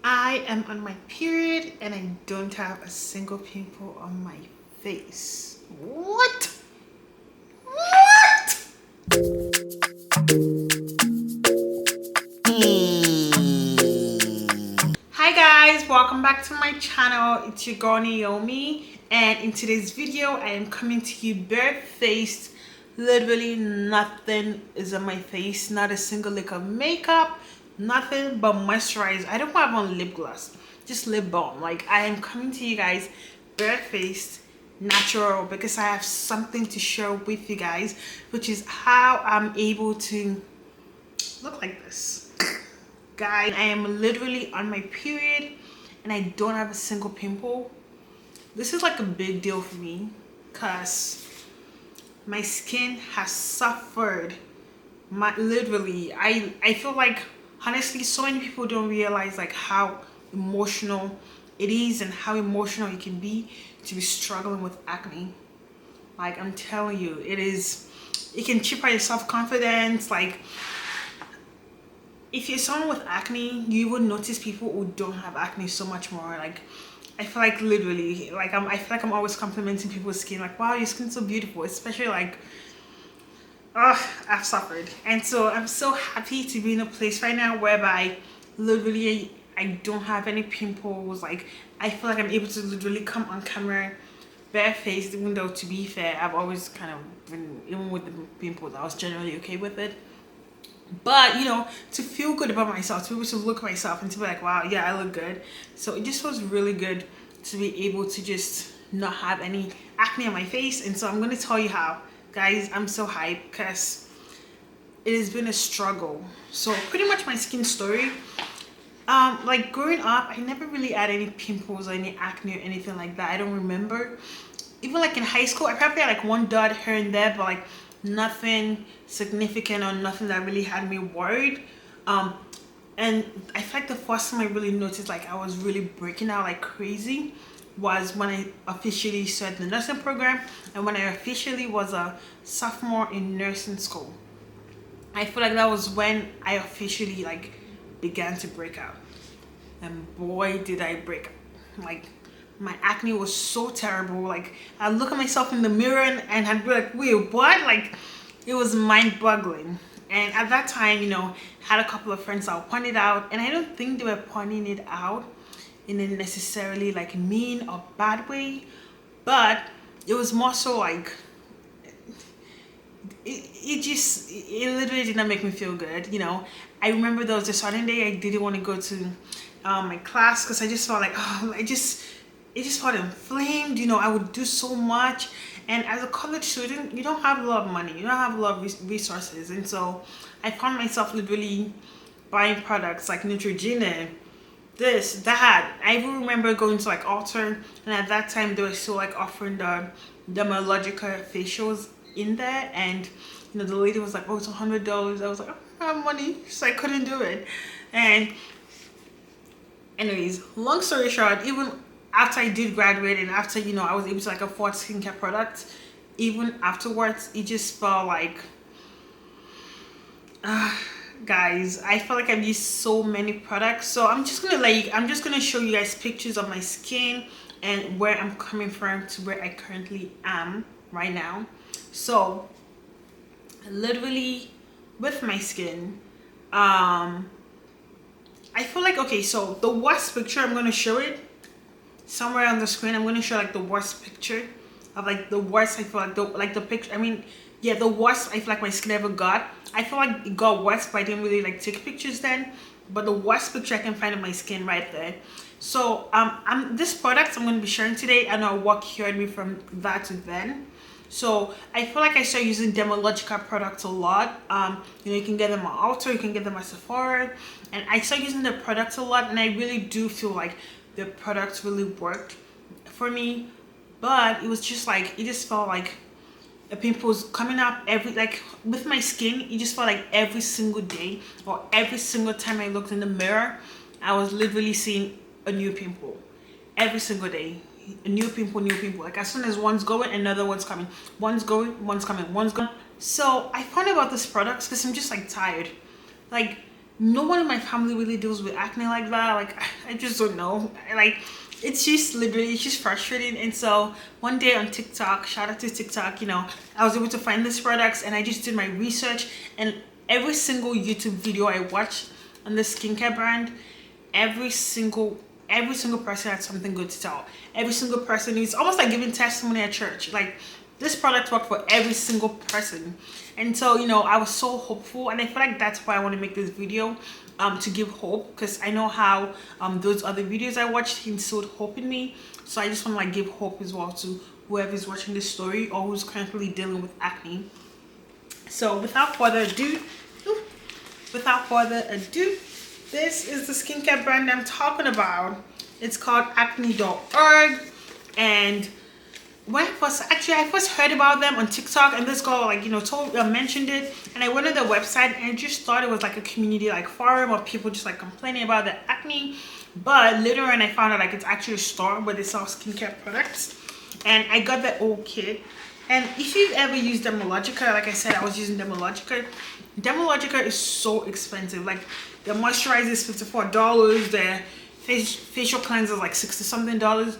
I am on my period and I don't have a single pimple on my face. What? What? Hi guys, welcome back to my channel. It's your girl Naomi, and in today's video I am coming to you barefaced. Literally nothing is on my face, not a single lick of makeup, nothing but moisturizer. I don't have on lip gloss, just lip balm. Like, I am coming to you guys barefaced, natural, because I have something to share with you guys, which is how I'm able to look like this. Guys, I am literally on my period and I don't have a single pimple. This is like a big deal for me because my skin has suffered. Literally, I feel like, honestly, so many people don't realize like how emotional it is and how emotional it can be to be struggling with acne. Like, I'm telling you, it can chip out your self-confidence. Like, if you're someone with acne, you would notice people who don't have acne so much more. Like, I feel like literally, like, I feel like I'm always complimenting people's skin. Like, wow, your skin's so beautiful. Especially like, I've suffered, and so I'm so happy to be in a place right now whereby literally I don't have any pimples. Like, I feel like I'm able to literally come on camera barefaced. Even though, to be fair, I've always kind of been, even with the pimples, I was generally okay with it. But to feel good about myself, to be able to look at myself and to be like, wow, yeah, I look good. So it just was really good to be able to just not have any acne on my face. And so I'm going to tell you how. Guys, I'm so hyped because it has been a struggle. So pretty much my skin story, like, growing up, I never really had any pimples or any acne or anything like that. I don't remember. Even like in high school, I probably had like one dot here and there, but like nothing significant or nothing that really had me worried. And I feel like the first time I really noticed like I was really breaking out like crazy was when I officially started the nursing program and when I officially was a sophomore in nursing school. I feel like that was when I officially like began to break out, and boy did I break out. Like, my acne was so terrible. Like, I look at myself in the mirror and I'd be like, wait, what? Like, it was mind-boggling. And at that time, had a couple of friends that would point it out, and I don't think they were pointing it out in a necessarily like mean or bad way, but it was more so like it literally did not make me feel good. I remember there was a certain day I didn't want to go to my class because I just felt like, it just felt inflamed. I would do so much, and as a college student, you don't have a lot of money, you don't have a lot of resources, and so I found myself literally buying products like Neutrogena, this, that. I even remember going to like Alter, and at that time they were still like offering the dermatological facials in there, and the lady was like, oh, it's $100. I was like, I don't have money, so I couldn't do it. And anyways, long story short, even after I did graduate and after I was able to like afford skincare products, even afterwards it just felt like, guys, I feel like I've used so many products. So I'm just gonna show you guys pictures of my skin and where I'm coming from to where I currently am right now. So literally with my skin, I feel like, okay, so the worst picture, I'm gonna show it somewhere on the screen. I'm gonna show like the worst picture of like the worst, I feel like the picture, I mean, yeah, the worst I feel like my skin ever got. I feel like it got worse, but I didn't really like take pictures then. But the worst picture I can find of my skin right there. So this product I'm going to be sharing today, I know what cured me from that to then. So I feel like I started using dermatological products a lot. You can get them at Ulta, you can get them at Sephora, and I started using the products a lot, and I really do feel like the products really worked for me. But it was just like, it just felt like a pimples coming up every, like, with my skin, it just felt like every single day or every single time I looked in the mirror, I was literally seeing a new pimple. Every single day, a new pimple, new pimple. Like, as soon as one's going, another one's coming. One's going, one's coming, one's going. So I found out about this product because I'm just like tired. Like, no one in my family really deals with acne like that. Like, I just don't know. Like, it's just literally, it's just frustrating. And so one day on TikTok, shout out to TikTok, you know, I was able to find these products, and I just did my research, and every single YouTube video I watched on this skincare brand, every single person had something good to tell. Every single person is almost like giving testimony at church. Like, this product worked for every single person. And so, you know, I was so hopeful, and I feel like that's why I want to make this video, to give hope, because I know how those other videos I watched instilled hope in me. So I just want to like give hope as well to whoever's watching this story or who's currently dealing with acne. So without further ado, this is the skincare brand I'm talking about. It's called acne.org. And when I first heard about them on TikTok, and this girl, like, you know, mentioned it, and I went to their website, and I just thought it was like a community, like, forum of people just like complaining about their acne. But later on, I found out like it's actually a store where they sell skincare products, and I got the old kit. And if you've ever used Dermalogica, like I said, I was using Dermalogica. Dermalogica is so expensive. Like, the moisturizer is $54, the facial cleanser is like 60 something dollars.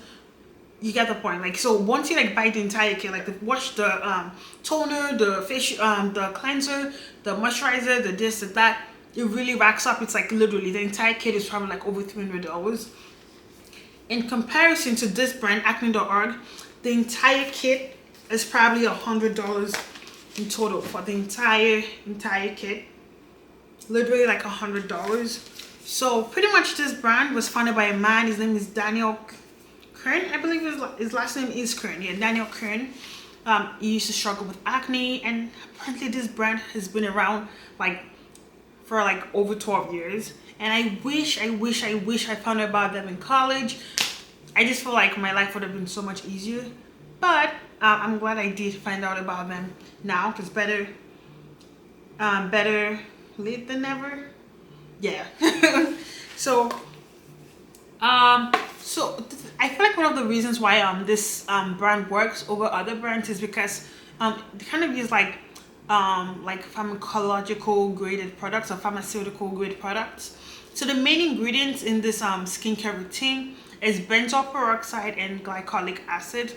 You get the point. Like, so once you like buy the entire kit, like the toner, the facial the cleanser, the moisturizer, the this, the that, it really racks up. It's like literally the entire kit is probably like over $300. In comparison to this brand, acne.org, the entire kit is probably $100 in total for the entire kit. Literally like $100. So pretty much this brand was founded by a man. His name is Daniel Kern. I believe his last name is Kern. Yeah, Daniel Kern. He used to struggle with acne, and apparently this brand has been around like for like over 12 years. And I wish I found out about them in college. I just feel like my life would have been so much easier. But I'm glad I did find out about them now, because better late than never. Yeah. So I feel like one of the reasons why this brand works over other brands is because they kind of use like pharmacological graded products or pharmaceutical grade products. So the main ingredients in this skincare routine is benzoyl peroxide and glycolic acid.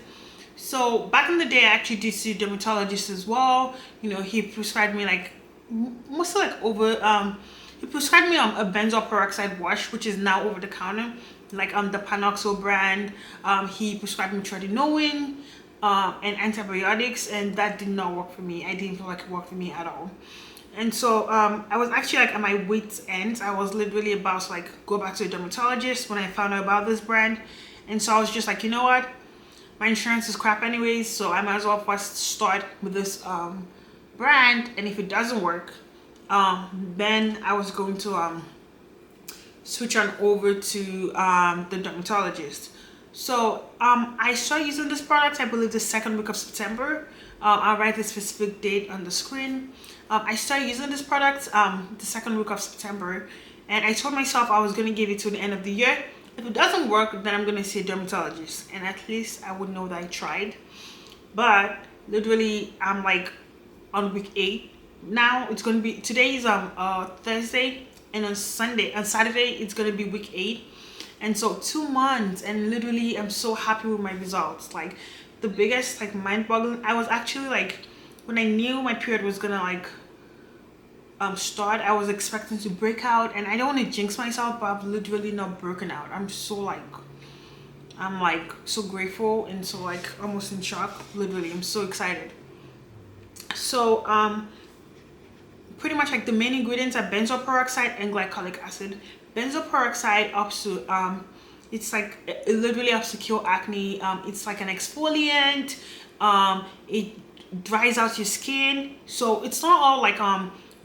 So back in the day, I actually did see a dermatologist as well. You know, he prescribed me like mostly like over he prescribed me a benzoyl peroxide wash, which is now over the counter, like the Panoxo brand. He prescribed me tretinoin and antibiotics, and that did not work for me. I didn't feel like it worked for me at all. And so I was actually like at my wit's end. I was literally about to like go back to a dermatologist when I found out about this brand. And so I was just like, you know what, my insurance is crap anyways, so I might as well first start with this brand, and if it doesn't work, then I was going to switch on over to the dermatologist. So I started using this product, I believe, the second week of September. I'll write the specific date on the screen. I started using this product the second week of September, and I told myself I was going to give it to the end of the year. If it doesn't work, then I'm going to see a dermatologist, and at least I would know that I tried. But literally, I'm like on week 8 now. It's going to be, today is Thursday, and on Saturday it's going to be week 8. And so 2 months, and literally I'm so happy with my results. Like, the biggest like mind-boggling, I was actually like, when I knew my period was gonna like start, I was expecting to break out, and I don't want to jinx myself, but I've literally not broken out. I'm so grateful and so like almost in shock. Literally, I'm so excited. So pretty much like the main ingredients are benzoyl peroxide and glycolic acid. Benzoyl peroxide helps to it's like, it literally helps to cure acne. It's like an exfoliant. It dries out your skin, so it's not all like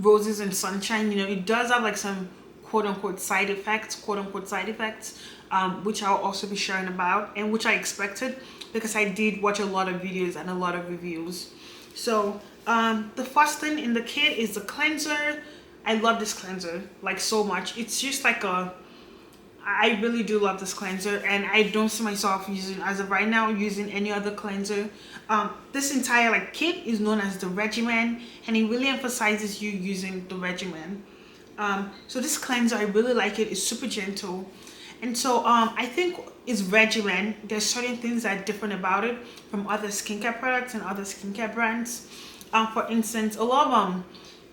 roses and sunshine. You know, it does have like some quote-unquote side effects, which I'll also be sharing about, and which I expected because I did watch a lot of videos and a lot of reviews. So the first thing in the kit is the cleanser. I love this cleanser like so much. It's just like I really do love this cleanser, and I don't see myself using, as of right now, using any other cleanser. This entire like kit is known as the regimen, and it really emphasizes you using the regimen. So this cleanser, I really like it. It's super gentle. And so I think it's regimen. There's certain things that are different about it from other skincare products and other skincare brands. For instance, a lot of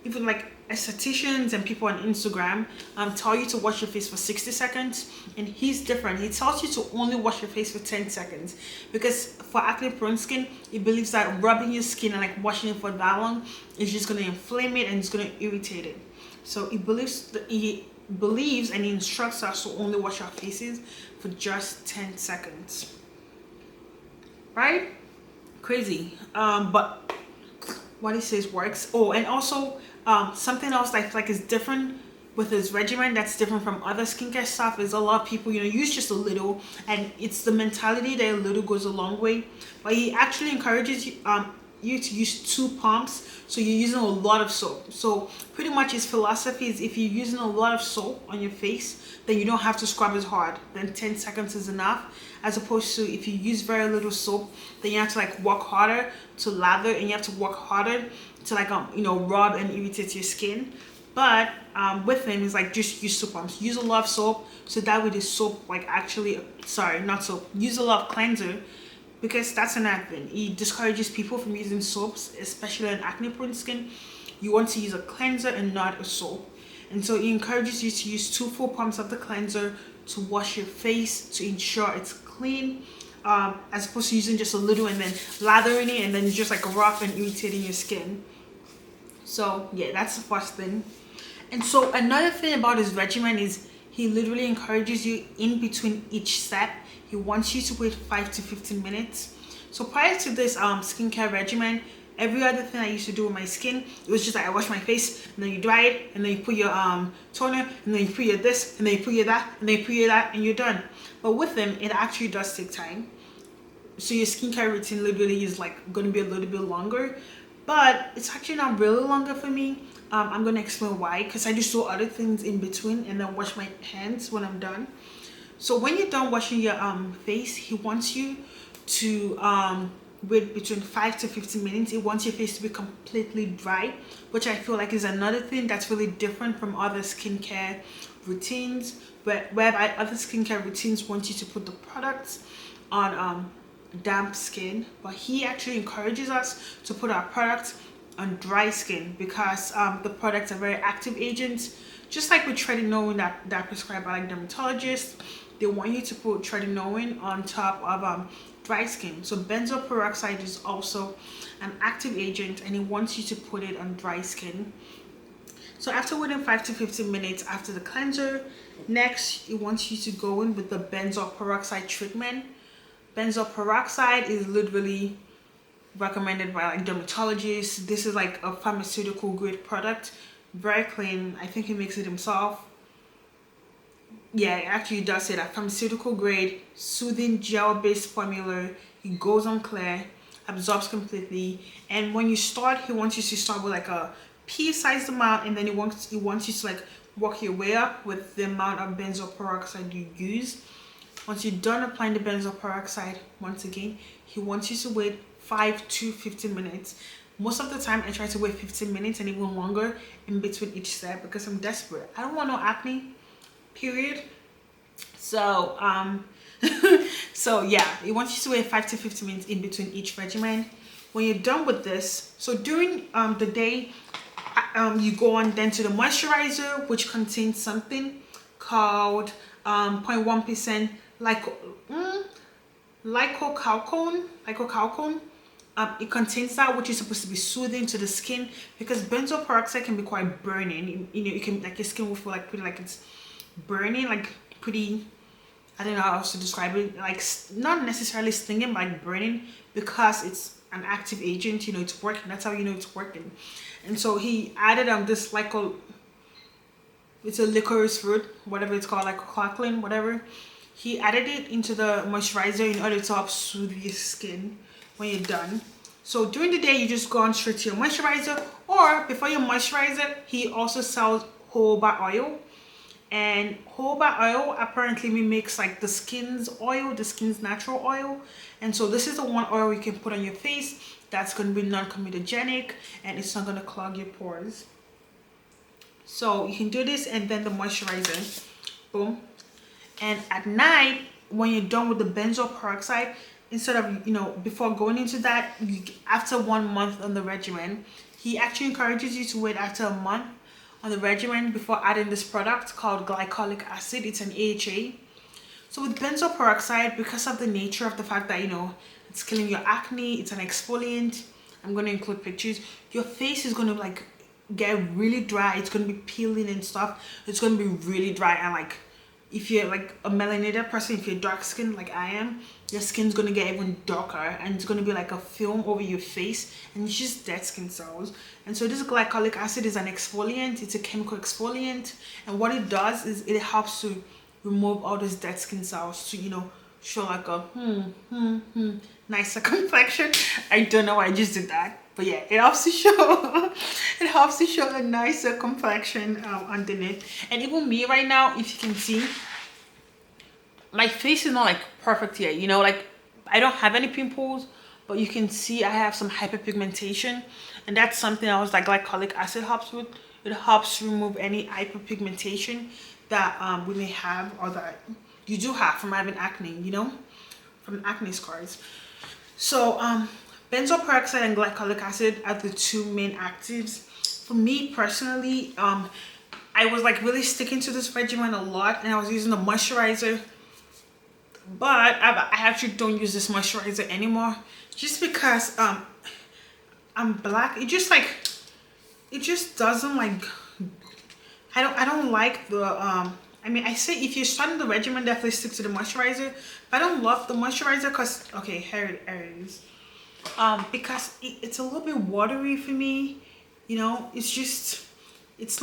even like estheticians and people on Instagram tell you to wash your face for 60 seconds, and he's different. He tells you to only wash your face for 10 seconds because for acne prone skin, he believes that rubbing your skin and like washing it for that long is just going to inflame it and it's going to irritate it. So he believes and he instructs us to only wash our faces for just 10 seconds. Right? Crazy. But what he says works. Oh, and also something else that I feel like is different with his regimen that's different from other skincare stuff is a lot of people, use just a little, and it's the mentality that a little goes a long way. But he actually encourages you to use 2 pumps, so you're using a lot of soap. So pretty much his philosophy is if you're using a lot of soap on your face, then you don't have to scrub as hard. Then 10 seconds is enough, as opposed to if you use very little soap, then you have to like work harder to lather, and you have to work harder to like rub and irritate your skin. But with him, it's like just use 2 pumps. Use a lot of soap, so that way the soap like not soap. Use a lot of cleanser, because that's another thing. He discourages people from using soaps, especially on acne prone skin. You want to use a cleanser and not a soap. And so he encourages you to use 2 full pumps of the cleanser to wash your face to ensure it's clean, as opposed to using just a little and then lathering it and then just like rough and irritating your skin. So yeah, that's the first thing. And so another thing about his regimen is he literally encourages you in between each step. He wants you to wait 5 to 15 minutes. So prior to this skincare regimen, every other thing I used to do with my skin, it was just like I wash my face and then you dry it and then you put your toner and then you put your this and then you put your that and then you put your that and you're done. But with them, it actually does take time. So your skincare routine literally is like going to be a little bit longer, but it's actually not really longer for me. I'm going to explain why, because I just do other things in between and then wash my hands when I'm done. So when you're done washing your face, he wants you to wait between 5 to 15 minutes. He wants your face to be completely dry, which I feel like is another thing that's really different from other skincare routines, whereby other skincare routines want you to put the products on damp skin, but he actually encourages us to put our products on dry skin because the products are very active agents. Just like with tretinoin that prescribed by like dermatologists, they want you to put tretinoin on top of dry skin. So benzoyl peroxide is also an active agent, and he wants you to put it on dry skin. So after waiting 5 to 15 minutes after the cleanser, next he wants you to go in with the benzoyl peroxide treatment. Benzoyl peroxide is literally recommended by like dermatologists. This is like a pharmaceutical grade product, very clean. I think he makes it himself. Yeah, it actually does say that pharmaceutical grade, soothing gel based formula. It goes on clear, absorbs completely, and when you start, he wants you to start with like a pea-sized amount, and then he wants you to like work your way up with the amount of benzoyl peroxide you use. Once you're done applying the benzoyl peroxide, once again, he wants you to wait 5 to 15 minutes. Most of the time, I try to wait 15 minutes and even longer in between each step because I'm desperate. I don't want no acne, period. So, so yeah, he wants you to wait 5 to 15 minutes in between each regimen. When you're done with this, so during the day, you go on then to the moisturizer, which contains something called 0.1% lycocalcone. It contains that, which is supposed to be soothing to the skin, because benzoyl peroxide can be quite burning. You can like your skin will feel like pretty like it's burning, like pretty. I don't know how else to describe it. Like not necessarily stinging, but like burning, because it's an active agent. It's working. That's how you know it's working. And so he added this it's a licorice fruit, whatever it's called, like lycocalcone, whatever. He added it into the moisturizer in order to help soothe your skin when you're done. So during the day, you just go on straight to your moisturizer, or before your moisturizer, he also sells jojoba oil. And jojoba oil apparently mimics like the skin's oil, the skin's natural oil. And so this is the one oil you can put on your face that's going to be non-comedogenic and it's not going to clog your pores. So you can do this and then the moisturizer, boom. And at night, when you're done with the benzoyl peroxide, instead of, before going into that, after 1 month on the regimen, he actually encourages you to wait after a month on the regimen before adding this product called glycolic acid. It's an AHA. So with benzoyl peroxide, because of the nature of the fact that, it's killing your acne, it's an exfoliant, I'm going to include pictures, your face is going to like get really dry. It's going to be peeling and stuff. It's going to be really dry, and like, if you're like a melanated person, if you're dark skinned like I am, your skin's gonna get even darker, and it's gonna be like a film over your face, and it's just dead skin cells. And so this glycolic acid is an exfoliant. It's a chemical exfoliant, and what it does is it helps to remove all those dead skin cells to show like a nicer complexion. I don't know why I just did that, but yeah, it helps to show it helps to show a nicer complexion underneath. And even me right now, if you can see, my face is not like perfect yet, like I don't have any pimples, but you can see I have some hyperpigmentation, and that's something else that glycolic acid helps with. It helps remove any hyperpigmentation that we may have, or that you do have from having acne, from acne scars. So benzoyl peroxide and glycolic acid are the two main actives. For me personally, I was like really sticking to this regimen a lot, and I was using the moisturizer, but I actually don't use this moisturizer anymore, just because I'm black. It just doesn't like, I don't like the I mean, I say if you're starting the regimen, definitely stick to the moisturizer. But I don't love the moisturizer because, okay, here it is. Because it's a little bit watery for me. It's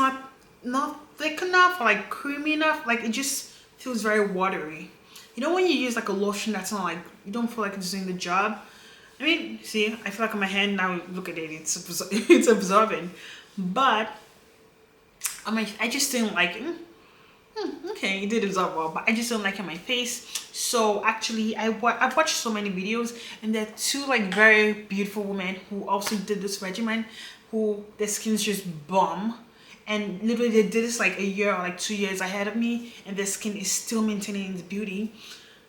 not thick enough or like creamy enough. Like, it just feels very watery. When you use like a lotion that's not like, you don't feel like it's doing the job. I mean, see, I feel like on my hand now, look at it, it's absorbing. But I just didn't like it. Okay, it did absorb well, but I just don't like it on my face. So actually, I've watched so many videos, and there are two like very beautiful women who also did this regimen, who their skin's just bomb, and literally they did this like a year or like 2 years ahead of me, and their skin is still maintaining its beauty.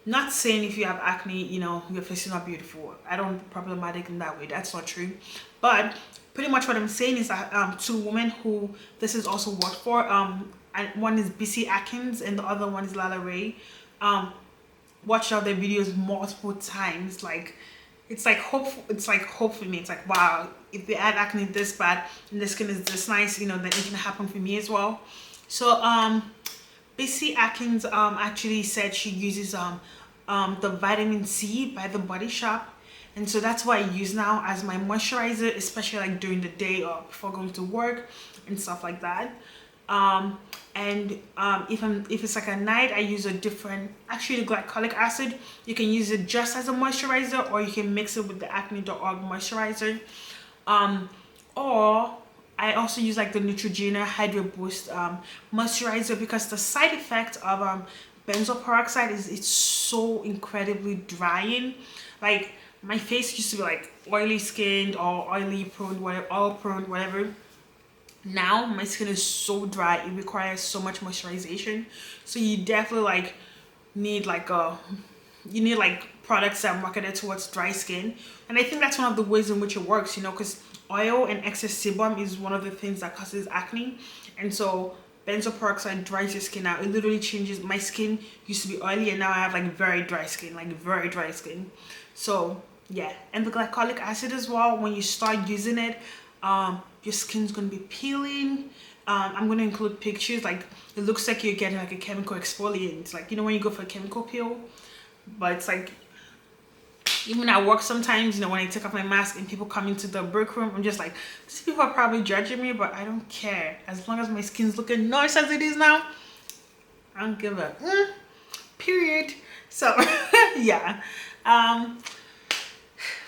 Not saying if you have acne, your face is not beautiful. I don't problematic in that way. That's not true. But pretty much what I'm saying is that two women who this is also worked for, and one is BC Atkins and the other one is Lala Ray, watched out their videos multiple times. Like, it's like hope for me. It's like, wow, if they had acne this bad and the skin is this nice, then it can happen for me as well. So BC Atkins actually said she uses the vitamin C by the Body Shop, and so that's what I use now as my moisturizer, especially like during the day or before going to work and stuff like that. If it's like a night, I use a different, actually the glycolic acid, you can use it just as a moisturizer, or you can mix it with the acne.org moisturizer. Or I also use like the Neutrogena Hydro Boost moisturizer, because the side effect of benzoyl peroxide is it's so incredibly drying. Like, my face used to be like oily skinned or oily prone, whatever, oil prone, whatever. Now my skin is so dry, it requires so much moisturization. So you definitely need products that are marketed towards dry skin. And I think that's one of the ways in which it works, because oil and excess sebum is one of the things that causes acne. And so benzoyl peroxide dries your skin out. It literally changes. My skin used to be oily, and now I have like very dry skin. So yeah, and the glycolic acid as well, when you start using it, your skin's gonna be peeling. I'm gonna include pictures. Like, it looks like you're getting like a chemical exfoliant, like when you go for a chemical peel. But it's like, even at work sometimes, when I take off my mask and people come into the break room, I'm just like, these people are probably judging me, but I don't care. As long as my skin's looking nice as it is now, I don't give a period. So yeah,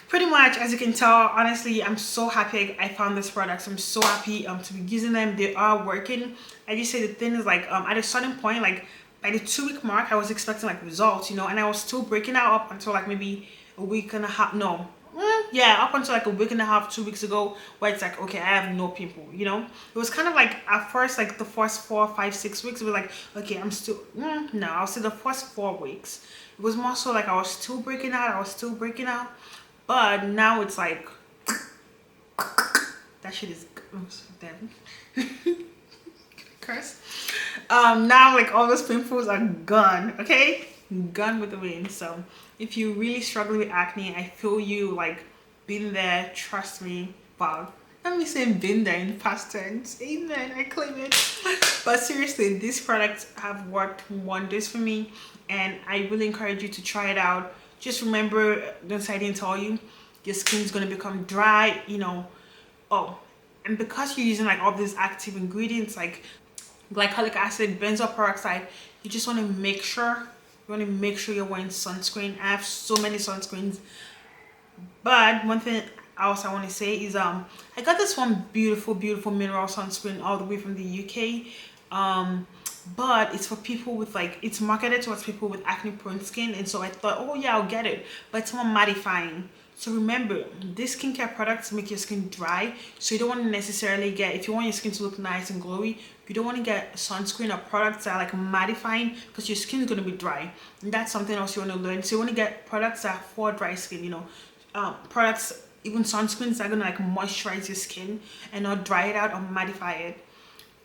pretty much, as you can tell, honestly, I'm so happy I found this product. I'm so happy to be using them. They are working. I just say the thing is, like, at a certain point, like by the 2-week mark, I was expecting like results, and I was still breaking out up until like maybe a week and a half. No, yeah, up until like a week and a half, 2 weeks ago, where it's like, okay, I have no pimple, you know. It was kind of like at first, like the first 4, 5, 6 weeks, it was like, okay, I'm still no, I'll say the first 4 weeks, it was more so like I was still breaking out, but now it's like that shit is damn curse. Now like all those pimples are gone, okay, gone with the wind. So if you're really struggling with acne, I feel you, like, been there, trust me. Wow, let me say been there in past tense, amen, I claim it. But seriously, these products have worked wonders for me, and I really encourage you to try it out. Just remember, don't say I didn't tell you, your skin's gonna become dry, you know. Oh, and because you're using like all these active ingredients like glycolic acid, benzoyl peroxide, you just want to make sure you're wearing sunscreen. I have so many sunscreens, but one thing else I want to say is I got this one beautiful mineral sunscreen all the way from the UK, but it's for people with like, it's marketed towards people with acne prone skin, and so I thought, oh yeah, I'll get it, but it's more mattifying. So remember, these skincare products make your skin dry, so you don't want to necessarily get, if you want your skin to look nice and glowy, you don't want to get sunscreen or products that are like mattifying, because your skin is going to be dry, and that's something else you want to learn. So you want to get products that are for dry skin, you know, products, even sunscreens that are going to like moisturize your skin and not dry it out or mattify it.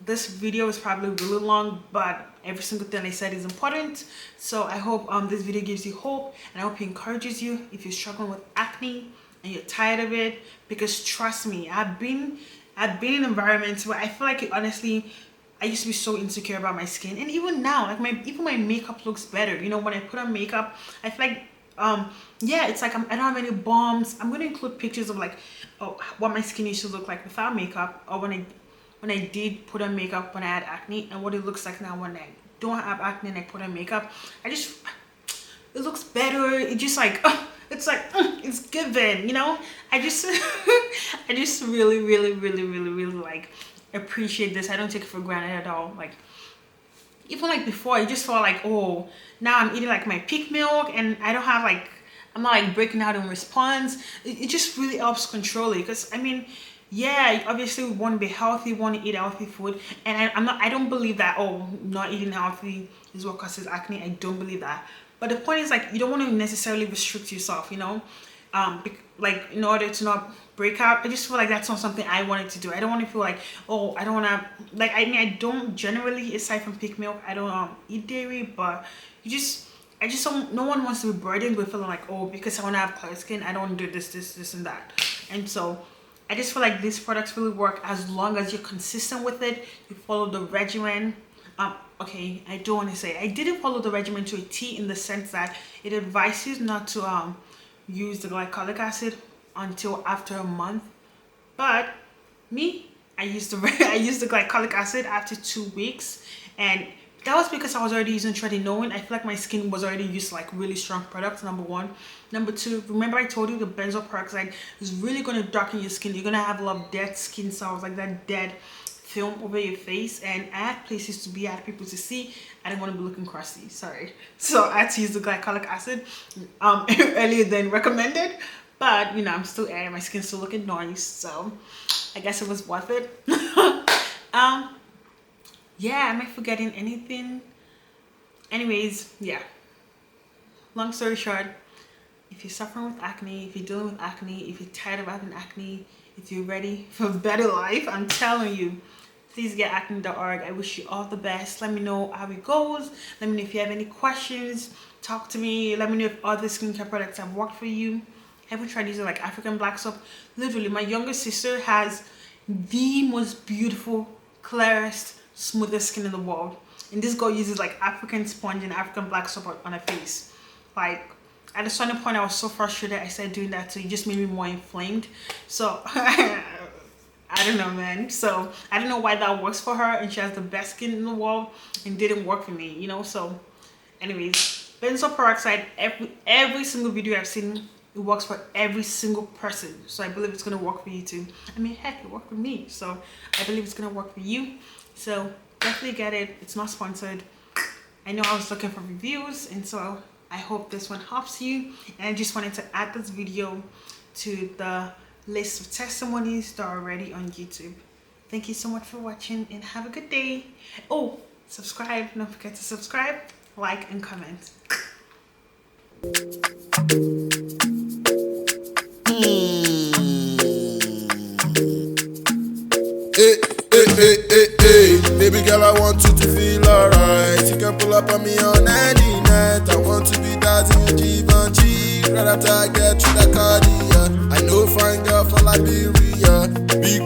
This video is probably really long, but every single thing I said is important. So I hope this video gives you hope, and I hope it encourages you if you're struggling with acne and you're tired of it. Because trust me, I've been in environments where I feel like honestly, I used to be so insecure about my skin, and even now, like my makeup looks better. You know, when I put on makeup, I feel like yeah, it's like I don't have any bumps. I'm gonna include pictures of like, oh, what my skin used to look like without makeup, or when I did put on makeup when I had acne, and what it looks like now when I don't have acne and I put on makeup. It looks better. It just like it's like it's given, you know. I just I just really like appreciate this. I don't take it for granted at all. Like, even like before, I just felt like, oh, now I'm eating like my peak milk, and I don't have like, I'm not like breaking out in response. It just really helps control it, because I mean, yeah, obviously we want to be healthy, we want to eat healthy food, and I don't believe that, oh, not eating healthy is what causes acne. I don't believe that. But the point is, like, you don't want to necessarily restrict yourself, you know, like in order to not break out. I just feel like that's not something I wanted to do. I don't want to feel like, oh, I don't want to, like, I mean, I don't generally, aside from pig milk, I don't eat dairy, but I just don't, no one wants to be burdened with feeling like, oh, because I want to have clear skin, I don't want to do this and that. And so I just feel like these products really work as long as you're consistent with it, you follow the regimen. Okay, I don't want to say I didn't follow the regimen to a T, in the sense that it advises not to use the glycolic acid until after a month. But me, I used the I used the glycolic acid after 2 weeks, and that was because I was already using tretinoin. I feel like my skin was already used to like really strong products, number one. Number two, remember I told you the benzoyl peroxide is really going to darken your skin. You're going to have a lot of dead skin cells, like that dead film over your face, and I had places to be, I had people to see. I didn't want to be looking crusty, sorry. So I had to use the glycolic acid earlier than recommended, but you know, I'm still airing, my skin's still looking nice, so I guess it was worth it. Yeah, am I forgetting anything? Anyways, yeah, long story short, if you're suffering with acne, if you're dealing with acne, if you're tired of having acne, if you're ready for a better life, I'm telling you, please get acne.org. I wish you all the best. Let me know how it goes. Let me know if you have any questions. Talk to me. Let me know if other skincare products have worked for you. Have you tried using like African black soap? Literally, my younger sister has the most beautiful, clearest, smoothest skin in the world. And this girl uses like African sponge and African black soap on her face. Like, at a certain point, I was so frustrated, I started doing that, so it just made me more inflamed. So I don't know, man. So I don't know why that works for her, and she has the best skin in the world, and didn't work for me, you know. So anyways, benzoyl peroxide, every single video I've seen, it works for every single person. So I believe it's gonna work for you too. I mean, heck, it worked for me, so I believe it's gonna work for you. So definitely get it. It's not sponsored. I know I was looking for reviews, and so I hope this one helps you. And I just wanted to add this video to the list of testimonies that are already on YouTube. Thank you so much for watching and have a good day. Oh, subscribe. Don't forget to subscribe, like, and comment. Hey, baby girl, I want you to feel alright. You can pull up on me on any night. I want to be that in Givenchy. Right after I get you that Cardi, yeah. I know fine girl from Liberia. Big